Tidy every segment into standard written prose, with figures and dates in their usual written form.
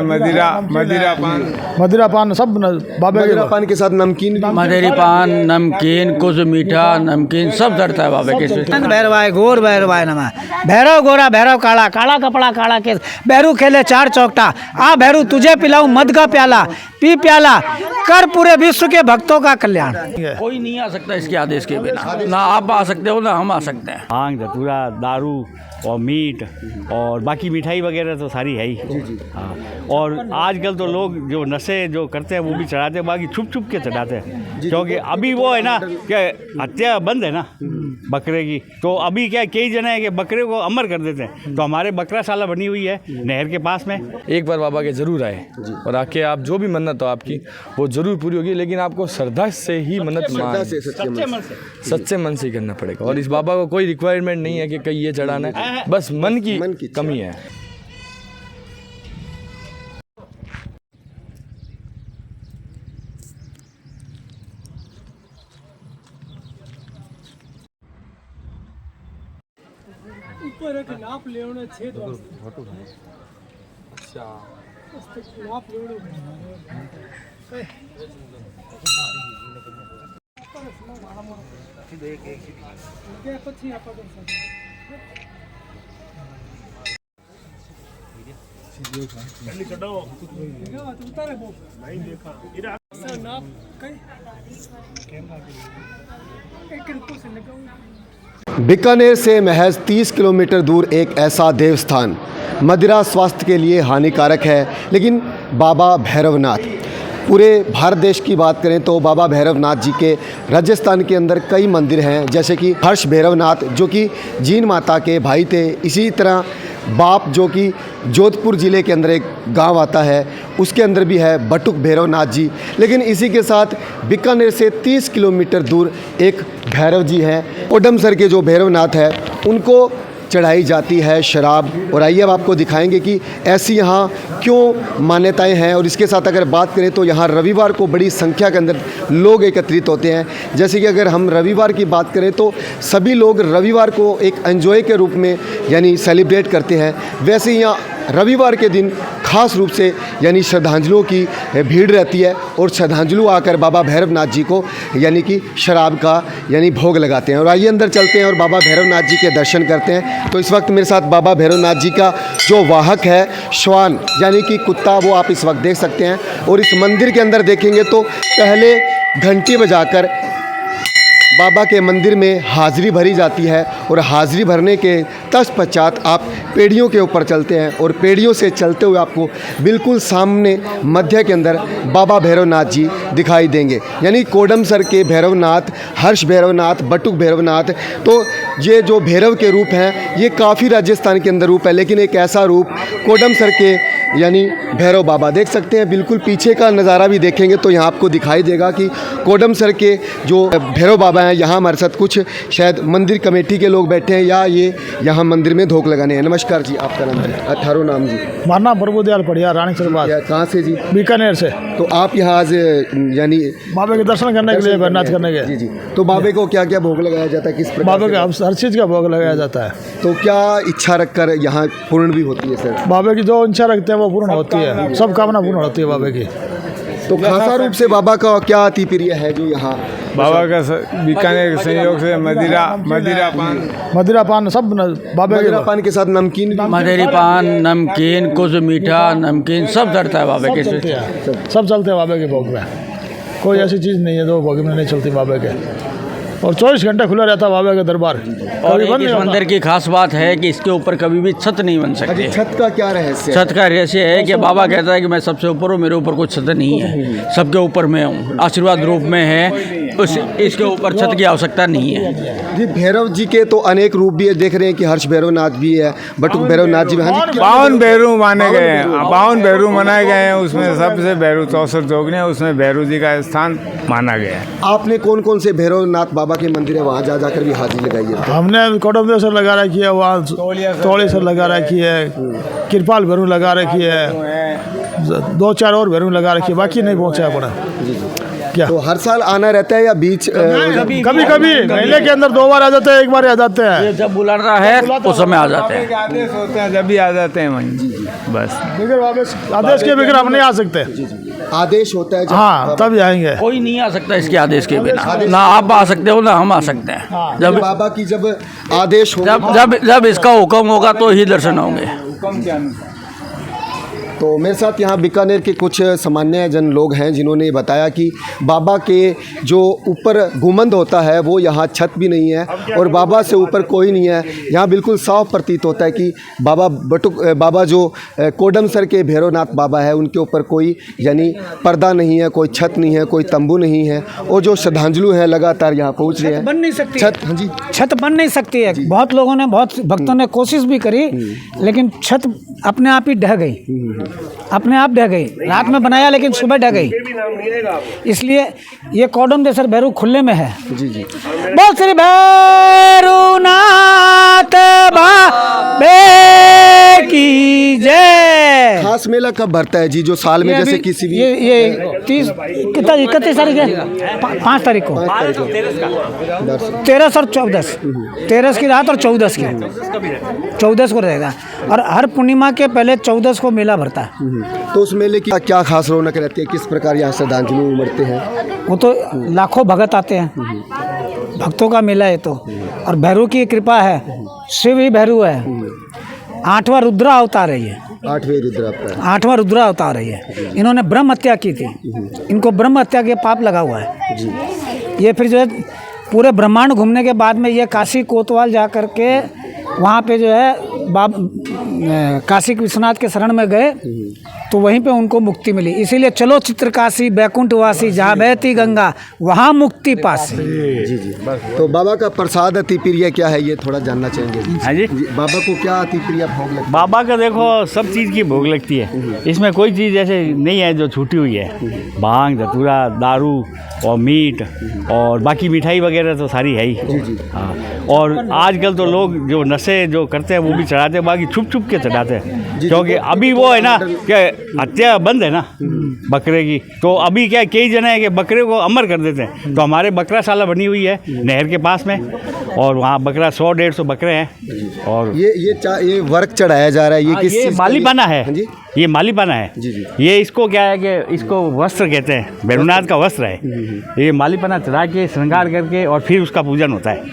मदिरा पान सब बाबे मदिरा पान के साथ नमकीन भी? मदेरी पान, नमकीन, कुछ मीठा, नमकीन सब धरता है बाबा के। भैरवाय घोर भैरवाय नमः। भैरव गोरा भैरव काला, काला कपड़ा काला केस, भैरू खेले चार चौकटा। आ भैरू तुझे पिलाऊं मद का प्याला, पी प्याला कर पूरे विश्व के भक्तों का कल्याण। कोई नहीं आ सकता इसके आदेश के बिना, ना आप आ सकते हो ना हम आ सकते हैं। भांग, धतूरा, दारू और मीट और बाकी मिठाई वगैरह तो सारी है ही। हाँ, और आजकल तो लोग जो नशे जो करते हैं वो भी चढ़ाते हैं, बाकी छुप छुप के चढ़ाते हैं। क्योंकि अभी वो है ना कि हत्या बंद है ना बकरे की, तो अभी क्या कई जने हैं कि बकरे को अमर कर देते हैं। तो हमारे बकराशाला बनी हुई है नहर के पास में। एक बार बाबा के ज़रूर आए और आके आप जो भी मन्नत हो आपकी वो ज़रूर पूरी होगी, लेकिन आपको श्रद्धा से ही मन्नत सच्चे मन से ही करना पड़ेगा। और इस बाबा को कोई रिक्वायरमेंट नहीं है कि कहीं ये चढ़ाना है, बस मन की कमी है। ऊपर एक नाप लेवणे छेद अच्छा नाप लेवणे પછી આપા કરશે जल्दी चढ़ाओ उतारे वो नहीं देखा इधर सर नाप कई कैमरा एक रुपये से लगाऊं। बीकानेर से महज 30 किलोमीटर दूर एक ऐसा देवस्थान मदिरा स्वास्थ्य के लिए हानिकारक है, लेकिन बाबा भैरवनाथ, पूरे भारत देश की बात करें तो बाबा भैरवनाथ जी के राजस्थान के अंदर कई मंदिर हैं, जैसे कि हर्ष भैरवनाथ जो कि जीन माता के भाई थे। इसी तरह बाप जो कि जोधपुर ज़िले के अंदर एक गांव आता है, उसके अंदर भी है बटुक भैरवनाथ जी। लेकिन इसी के साथ बीकानेर से 30 किलोमीटर दूर एक भैरव जी हैं, ओडमसर के जो भैरवनाथ है उनको चढ़ाई जाती है शराब। और आइए अब आपको दिखाएंगे कि ऐसी यहाँ क्यों मान्यताएं हैं। और इसके साथ अगर बात करें तो यहाँ रविवार को बड़ी संख्या के अंदर लोग एकत्रित होते हैं। जैसे कि अगर हम रविवार की बात करें तो सभी लोग रविवार को एक एंजॉय के रूप में यानी सेलिब्रेट करते हैं, वैसे ही यहाँ रविवार के दिन खास रूप से यानी श्रद्धांजलियों की भीड़ रहती है और श्रद्धांजलु आकर बाबा भैरवनाथ जी को यानी कि शराब का यानी भोग लगाते हैं। और आइए अंदर चलते हैं और बाबा भैरवनाथ जी के दर्शन करते हैं। तो इस वक्त मेरे साथ बाबा भैरवनाथ जी का जो वाहक है श्वान यानी कि कुत्ता, वो आप इस वक्त देख सकते हैं। और इस मंदिर के अंदर देखेंगे तो पहले घंटी बजाकर बाबा के मंदिर में हाज़िरी भरी जाती है और हाज़िरी भरने के तत्पश्चात आप पेड़ियों के ऊपर चलते हैं और पेड़ियों से चलते हुए आपको बिल्कुल सामने मध्य के अंदर बाबा भैरवनाथ जी दिखाई देंगे, यानी कोडमसर के भैरवनाथ, हर्ष भैरवनाथ, बटुक भैरवनाथ। तो ये जो भैरव के रूप हैं ये काफ़ी राजस्थान के अंदर रूप है, लेकिन एक ऐसा रूप कोडमसर के यानी भैरव बाबा देख सकते हैं। बिल्कुल पीछे का नज़ारा भी देखेंगे तो यहाँ आपको दिखाई देगा कि कोडमसर के जो भैरव बाबा हैं यहाँ हमारे साथ कुछ शायद मंदिर कमेटी के लोग बैठे हैं या ये यहाँ मंदिर में धोख लगाने हैं। नमस्कार जी, आपका नाम है? अठारो नाम जी। हमारा नाम प्रभुदयाल पड़िया, रानी सरबाद। कहाँ से जी? बीकानेर से। तो आप यहाँ आज यानी बाबा के दर्शन करने के लिए, भैरवनाथ करने के। जी जी। तो बाबे को क्या क्या भोग लगाया जाता है, किस प्रकार? बाबा के हर चीज़ का भोग लगाया जाता है। तो क्या इच्छा रखकर यहाँ पूर्ण भी होती है सर? बाबा की जो इच्छा रखते हैं वो पूर्ण होती है, सब कामना पूर्ण होती है बाबा की। तो खासा रूप से बाबा का क्या अति प्रिय है जो यहाँ बाबा का बीकानेर के संयोग से मदिरा पान सब बाबा मदिरा पान के साथ नमकीन भी? मदेरी पान, नमकीन, कुछ मीठा, नमकीन सब धरता है बाबा के। सब चलते हैं बाबा के भोग में, कोई ऐसी चीज़ नहीं है जो भोग में नहीं चलती बाबा के। और 24 घंटे खुला रहता है बाबा का दरबार। और इस मंदिर की खास बात है कि इसके ऊपर कभी भी छत नहीं बन सकती। छत का क्या रहस्य? छत का रहस्य है कि बाबा कहता है कि मैं सबसे ऊपर हूँ, मेरे ऊपर कुछ छत नहीं है, सबके ऊपर मैं हूँ, आशीर्वाद रूप में है, इसके ऊपर छत की आवश्यकता नहीं है। जी भैरव जी के तो अनेक रूप भी है, देख रहे हैं कि हर्ष भैरवनाथ भी है, बटुक भैरवनाथ जी भी। 52 भैरू माने गए हैं, 52 भैरू मनाए गए हैं, उसमें सबसे भैरू 64 जोगने, उसमें भैरू जी का स्थान माना गया है। आपने कौन कौन से भैरवनाथ बाबा के मंदिर है वहाँ जा जाकर भी हाजिरी लगाई है? हमने कोडमदेव लगा रखी है, वहाँ तोड़े सर लगा रखी है, कृपाल भैरू लगा रखी है, 2-4 और भैरू लगा रखी है, बाकी नहीं पहुँचा है पड़ा। क्या? तो हर साल आना रहता है या बीच कभी कभी महीने के अंदर 2 बार आ जाते हैं, 1 बार आ जाते हैं। ये जब बुलाना है उस समय आ जाते हैं। आदेश होते हैं जब भी आ जाते हैं वहीं बस। बगैर आदेश के बगैर हम नहीं आ सकते। आदेश होता है जब हाँ, तब जाएंगे। कोई नहीं आ सकता इसके आदेश के बिना, ना आप आ सकते हो ना हम आ सकते हैं। जब बाबा की जब आदेश हो जब जब जब इसका हुक्म होगा तो ही दर्शन होंगे। तो मेरे साथ यहाँ बीकानेर के कुछ सामान्य जन लोग हैं जिन्होंने बताया कि बाबा के जो ऊपर गुमंद होता है वो यहाँ छत भी नहीं है और बाबा से ऊपर कोई नहीं है। यहाँ बिल्कुल साफ प्रतीत होता है कि बाबा जो कोडमसर के भैरवनाथ बाबा है उनके ऊपर कोई यानी पर्दा नहीं है, कोई छत नहीं है, कोई तंबू नहीं है। और जो श्रद्धांजलु हैं लगातार यहाँ पहुँच रहे हैं। बन नहीं सकती छत, हाँ जी, छत बन नहीं सकती है। बहुत लोगों ने, बहुत भक्तों ने कोशिश भी करी, लेकिन छत अपने आप ही ढह गई, अपने आप ढह गई। रात में बनाया लेकिन सुबह ढह गई। इसलिए ये कोडमदेसर भैरू खुले में है। जी जी। बोल श्री भैरवनाथ बाबे की जय। खास मेला कब भरता है जी, जो साल में जैसे किसी भी ये 31 तारीख है, 5 तारीख को, 13 और 14, 13 की रात और 14 की, 14 को रहेगा। और हर पूर्णिमा के पहले 14 को मेला भरता है। तो उस मेले की क्या खास रौनक रहती है, किस प्रकार यहाँ श्रद्धांजलि उमड़ते हैं? वो तो लाखों भगत आते हैं, भक्तों का मेला है तो। और भैरू की कृपा है, शिव ही भैरू है। 8वां रुद्रा अवतार है ये, 8वें रुद्र अवतार, 8वां रुद्रा अवतार है ये। इन्होंने ब्रह्म हत्या की थी, इनको ब्रह्म हत्या के पाप लगा हुआ है। ये फिर जो है पूरे ब्रह्मांड घूमने के बाद में ये काशी कोतवाल जा कर के वहाँ पे जो है काशी विश्वनाथ के शरण में गए, तो वहीं पे उनको मुक्ति मिली। इसीलिए चलो चित्रकाशी बैकुंठवासी जहाँ बहती गंगा वहाँ मुक्ति पासी। जी जी। तो बाबा का प्रसाद अति प्रिय क्या है, ये थोड़ा जानना चाहेंगे। हाँ जी। बाबा को क्या अति प्रिय भोग लगता है? बाबा का देखो सब चीज़ की भोग लगती है, इसमें कोई चीज़ ऐसे नहीं है जो छूटी हुई है। भांग, धतूरा, दारू और मीट और बाकी मिठाई वगैरह तो सारी है ही। हाँ, और आजकल तो लोग जो नशे जो करते हैं वो भी चढ़ाते हैं, बाकी छुप छुप के चढ़ाते हैं। क्योंकि अभी वो है ना कि हत्या बंद है ना बकरे की, तो अभी क्या कई जने हैं कि बकरे को अमर कर देते हैं। तो हमारे बकराशाला बनी हुई है नहर के पास में, और वहाँ बकरा 100-150 बकरे हैं। और ये वर्क चढ़ाया जा रहा है, ये किस ये चीज़ का? मालीपाना है। हाँ जी। ये मालीपाना है। जी जी। ये इसको क्या है कि इसको वस्त्र कहते हैं, भैरवनाथ का वस्त्र है। ये मालीपाना चढ़ा के श्रृंगार करके और फिर उसका पूजन होता है।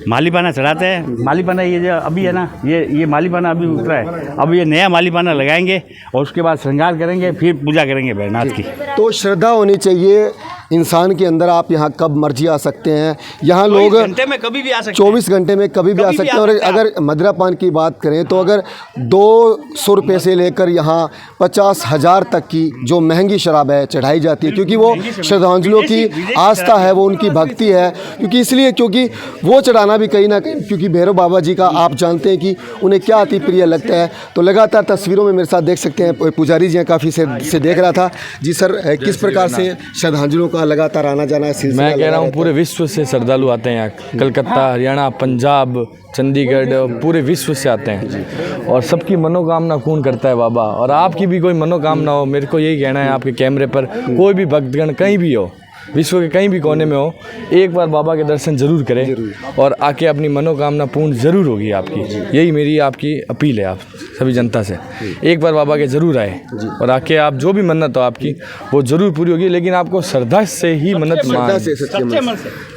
मालीपाना चढ़ाते हैं। मालीपाना ये जो अभी है ना, ये मालीपाना अभी उतरा है, अब ये नया मालीपाना लगाएंगे और उसके बाद श्रृंगार करेंगे, फिर पूजा करेंगे भैरवनाथ की। तो श्रद्धा होनी चाहिए इंसान के अंदर। आप यहाँ कब मर्जी आ सकते हैं, यहाँ लोग 24 घंटे में कभी भी आ सकते हैं। 24 घंटे में कभी भी आ सकते हैं। और अगर मदिरा पान की बात करें तो अगर 200 रुपये से लेकर यहाँ 50,000 तक की जो महंगी शराब है चढ़ाई जाती है, क्योंकि वो श्रद्धांजलियों की आस्था है, वो उनकी भक्ति है। क्योंकि इसलिए क्योंकि वो चढ़ाना भी कहीं ना कहीं, क्योंकि भैरव बाबा जी का आप जानते हैं कि उन्हें क्या अति प्रिय लगता है। तो लगातार तस्वीरों में मेरे साथ देख सकते हैं पुजारी जी हैं, काफ़ी से देख रहा था जी। सर, किस प्रकार से श्रद्धांजलियों का लगातार आना जाना है? मैं कह रहा हूँ पूरे विश्व से श्रद्धालु आते हैं यहाँ, कलकत्ता, हरियाणा, पंजाब, चंडीगढ़, पूरे विश्व से आते हैं। और सबकी मनोकामना पूर्ण करता है बाबा। और आपकी भी कोई मनोकामना हो, मेरे को यही कहना है आपके कैमरे पर, कोई भी भक्तगण कहीं भी हो, विश्व के कहीं भी कोने में हो, एक बार बाबा के दर्शन जरूर करें और आके अपनी मनोकामना पूर्ण जरूर होगी आपकी। यही मेरी आपकी अपील है आप सभी जनता से। एक बार बाबा के जरूर आए और आके आप जो भी मन्नत हो आपकी वो जरूर पूरी होगी। लेकिन आपको श्रद्धा से ही मन्नत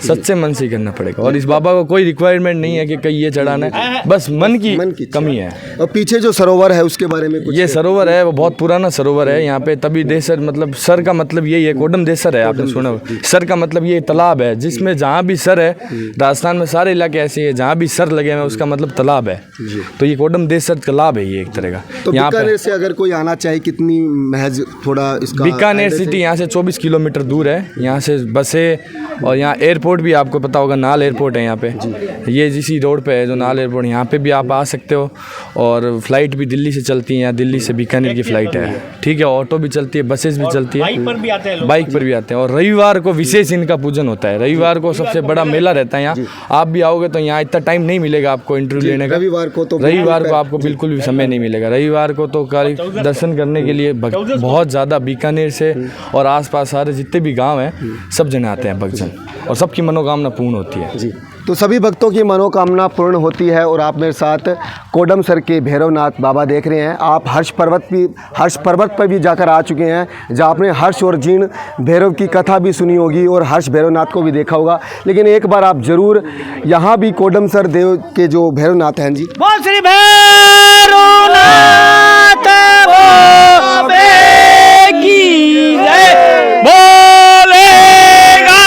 सच्चे मन से ही करना पड़ेगा। और इस बाबा को कोई रिक्वायरमेंट नहीं है कि कहीं ये चढ़ाना है, बस मन की कमी है। और पीछे जो सरोवर है उसके बारे में कुछ? ये सरोवर है वो बहुत पुराना सरोवर है यहाँ पे। तभी देसर मतलब सर का मतलब यही है, कोडम देसर है, आपने सुना। सर का मतलब ये तालाब है, जिसमें जहाँ भी सर है, राजस्थान में सारे इलाके ऐसे हैं जहाँ भी सर लगे हुए उसका मतलब तालाब है। तो ये कोडम देसर तालाब है ये एक तरह का। तो बीकानेर से अगर कोई आना चाहे कितनी महज थोड़ा इसका? बीकानेर सिटी यहाँ से 24 किलोमीटर दूर है। यहाँ से बसें और यहाँ एयरपोर्ट भी आपको पता होगा, नाल एयरपोर्ट है यहाँ पे। ये इसी रोड पे है जो नाल एयरपोर्ट, यहाँ पे भी आप आ सकते हो। और फ्लाइट भी दिल्ली से चलती है, यहाँ दिल्ली से बीकानेर की फ़्लाइट है, ठीक है। ऑटो भी चलती है, बसेस भी चलती है, बाइक पर भी आते हैं लोग। बाइक पर भी आते हैं। और रविवार रविवार को विशेष इनका पूजन होता है। रविवार को सबसे बड़ा मेला रहता है यहाँ। आप भी आओगे तो यहाँ इतना टाइम नहीं मिलेगा आपको इंटरव्यू लेने का। रविवार को आपको बिल्कुल भी समय नहीं मिलेगा। रविवार को तो खाली दर्शन करने के लिए बहुत ज़्यादा बीकानेर से और आसपास सारे जितने भी गांव हैं सब जने आते हैं भक्तजन, और सबकी मनोकामना पूर्ण होती है। जी, तो सभी भक्तों की मनोकामना पूर्ण होती है। और आप मेरे साथ कोडमसर के भैरवनाथ बाबा देख रहे हैं। आप हर्ष पर्वत पर भी जाकर आ चुके हैं, जहाँ आपने हर्ष और जीर्ण भैरव की कथा भी सुनी होगी और हर्ष भैरवनाथ को भी देखा होगा। लेकिन एक बार आप ज़रूर यहाँ भी कोडमसर देव के जो भैरवनाथ हैं जी, बोल श्री भैरवनाथ बाबे की जय। बोलेगा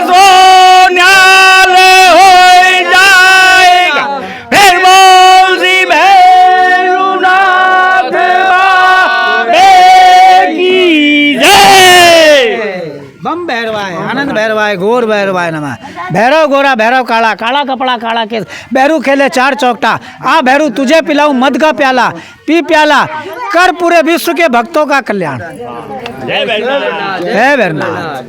सोन्याल हो जाएगा, फिर बोल श्री भैरवनाथ बाबे की जय। बम भैरवाय, आनंद भैरवाय, घोर भैरवाय नमः। भैरव गोरा भैरव काला, काला कपड़ा काला केस, भैरू खेले चार चौकटा। आ भैरू तुझे पिलाऊं मद का प्याला, पी प्याला, कर पूरे विश्व के भक्तों का कल्याण। जय भैरवनाथ, जय भैरवनाथ,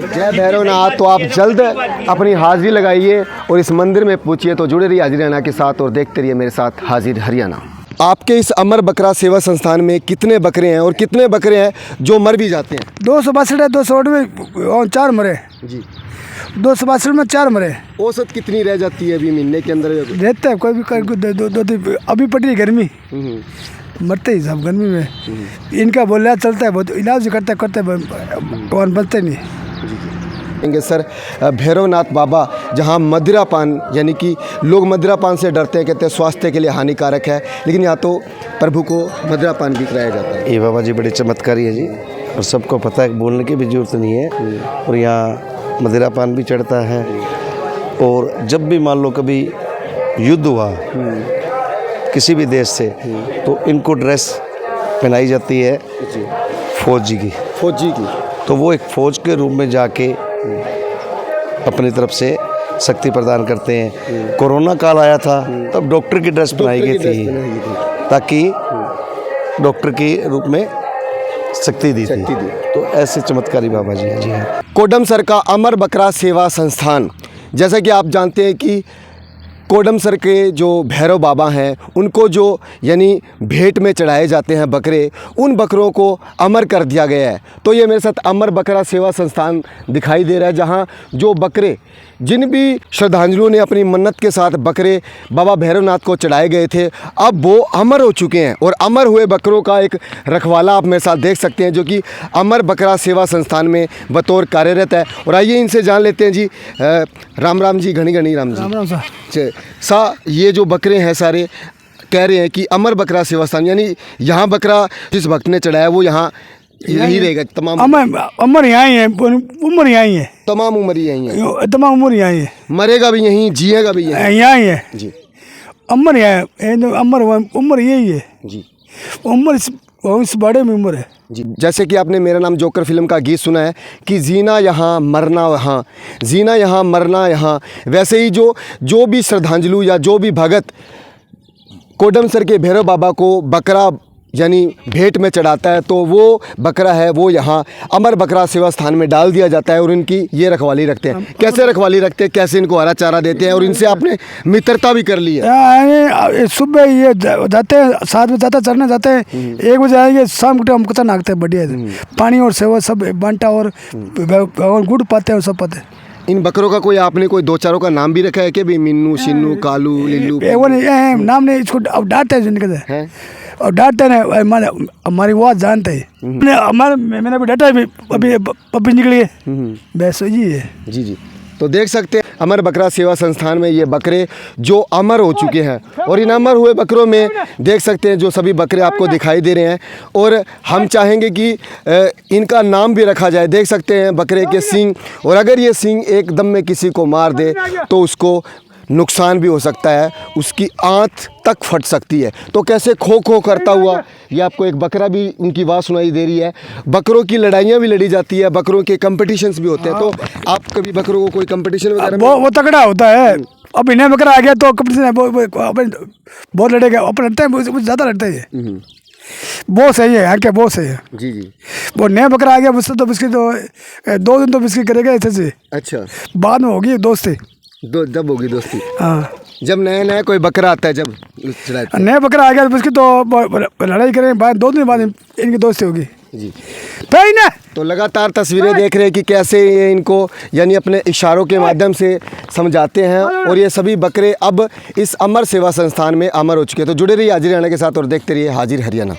जय भैरवनाथ। तो आप जल्द अपनी हाजिरी लगाइए और इस मंदिर में पूछिए। तो जुड़े रहिए हाजिर हरियाणा के साथ और देखते रहिए मेरे साथ हाजिर हरियाणा। आपके इस अमर बकरा सेवा संस्थान में कितने बकरे हैं और कितने बकरे हैं जो मर भी जाते हैं? 262 है, 200 में और 4 मरे जी। 262 में 4 मरे। औसत कितनी रह जाती है अभी महीने के अंदर? रहते हैं कोई भी दो अभी पड़ रही गर्मी, मरते ही सब गर्मी में। इनका बोला चलता है, बहुत इलाज करते भगवान बचते नहीं। सर, भैरवनाथ बाबा जहाँ मदिरापान, यानी कि लोग मदिरापान से डरते हैं, कहते हैं स्वास्थ्य के लिए हानिकारक है, लेकिन यहाँ तो प्रभु को मदिरापान भी कराया जाता है। ये बाबा जी बड़े चमत्कारी है जी, और सबको पता है, बोलने की भी जरूरत नहीं है। और यहाँ मदिरापान भी चढ़ता है। और जब भी मान लो कभी युद्ध हुआ किसी भी देश से, तो इनको ड्रेस पहनाई जाती है फौजी की। तो वो एक फ़ौज के रूप में जाके अपनी तरफ से शक्ति प्रदान करते हैं। कोरोना काल आया था तब डॉक्टर की ड्रेस बनाई गई थी, ताकि डॉक्टर के रूप में शक्ति दी थी। तो ऐसे चमत्कारी बाबा जी हैं। जी हाँ। कोडमसर का अमर बकरा सेवा संस्थान, जैसा कि आप जानते हैं कि कोडमसर के जो भैरव बाबा हैं, उनको जो यानी भेंट में चढ़ाए जाते हैं बकरे, उन बकरों को अमर कर दिया गया है। तो ये मेरे साथ अमर बकरा सेवा संस्थान दिखाई दे रहा है, जहाँ जो बकरे, जिन भी श्रद्धांजलुओं ने अपनी मन्नत के साथ बकरे बाबा भैरवनाथ को चढ़ाए गए थे, अब वो अमर हो चुके हैं। और अमर हुए बकरों का एक रखवाला आप मेरे साथ देख सकते हैं, जो कि अमर बकरा सेवा संस्थान में बतौर कार्यरत है। और आइए इनसे जान लेते हैं जी। राम राम जी, घनी घनी राम जी। राम राम सा ये जो बकरे हैं सारे कह रहे हैं कि अमर बकरा सेवा स्थान, यानी यहाँ बकरा जिस भक्त ने चढ़ाया वो यहाँ यही रहेगा तमाम अमर यहाँ ही है, उम्र यहाँ ही है, तमाम उम्र यहीं है, तमाम उम्र यहाँ ही है, मरेगा भी यहीं, जिएगा भी यहीं, यहाँ ही है जी। अमर यहाँ है, अमर उम्र यही है जी। उम्र इस बड़े में उम्र है जी। जैसे कि आपने मेरा नाम जोकर फिल्म का गीत सुना है कि जीना यहाँ मरना वहाँ, जीना यहाँ मरना यहाँ, वैसे ही जो भी श्रद्धांजलु या जो भी भगत कोडमसर के भैरव बाबा को बकरा यानी भेंट में चढ़ाता है, तो वो बकरा है वो यहाँ अमर बकरा सेवा स्थान में डाल दिया जाता है और इनकी ये रखवाली रखते हैं। कैसे रखवाली रखते हैं, कैसे इनको हरा चारा देते हैं, और इनसे आपने मित्रता भी कर ली है। सुबह ये जाते हैं 7 बजे जाते चढ़ने जाते हैं, 1 बजे आएंगे, शाम को हम कचा नागते हैं बढ़िया पानी और सेवा सब बांटा और गुड़ पाते हैं सब पाते हैं। इन बकरों का कोई आपने कोई 2-4 का नाम भी रखा है कि भाई मिन्नू, शिन्नू, कालू, लिल्लू? नाम नहीं, इसको अब डांटते हैं और डांटते हैं, हमारी वो जानते हैं हमारे, मैंने अभी डांटा अभी पपी निकली है, बस ये है। जी जी। तो देख सकते हैं अमर बकरा सेवा संस्थान में ये बकरे जो अमर हो चुके हैं, और इन अमर हुए बकरों में देख सकते हैं जो सभी बकरे आपको दिखाई दे रहे हैं, और हम चाहेंगे कि इनका नाम भी रखा जाए। देख सकते हैं बकरे के सींग, और अगर ये सींग एकदम में किसी को मार दे तो उसको नुकसान भी हो सकता है, उसकी आँख तक फट सकती है। तो कैसे खो खो करता हुआ ये आपको एक बकरा भी उनकी आवाज़ सुनाई दे रही है। बकरों की लड़ाइयाँ भी लड़ी जाती है, बकरों के कंपटीशंस भी होते हैं। तो आप कभी बकरों को कोई कंपटीशन वगैरह? वो तगड़ा होता है। अब इन्हें बकरा आ गया तो कंपटीशन है, बहुत लड़ेगा, अपन लड़ते हैं, ज़्यादा लड़ते हैं, बहुत सही है यहाँ के, बहुत सही है। जी जी। वो नया बकरा आ गया मुझसे तो उसकी तो 2 दिन तो उसकी करेगा ऐसे से, अच्छा, बाद में होगी दोस्ती। जब होगी दोस्ती, हाँ, जब नया नया कोई बकरा आता है, जब चढ़ाते हैं। नया बकरा आ गया तो उसकी तो लड़ाई करेंगे, बाद 2 दिन बाद इनकी दोस्ती होगी जी। भाई ना। तो लगातार तस्वीरें देख रहे हैं कि कैसे ये इनको यानी अपने इशारों के माध्यम से समझाते हैं, और ये सभी बकरे अब इस अमर सेवा संस्थान में अमर हो चुके हैं। तो जुड़े रहिए हाजिर हरियाणा के साथ और देखते रहिए हाजिर हरियाणा।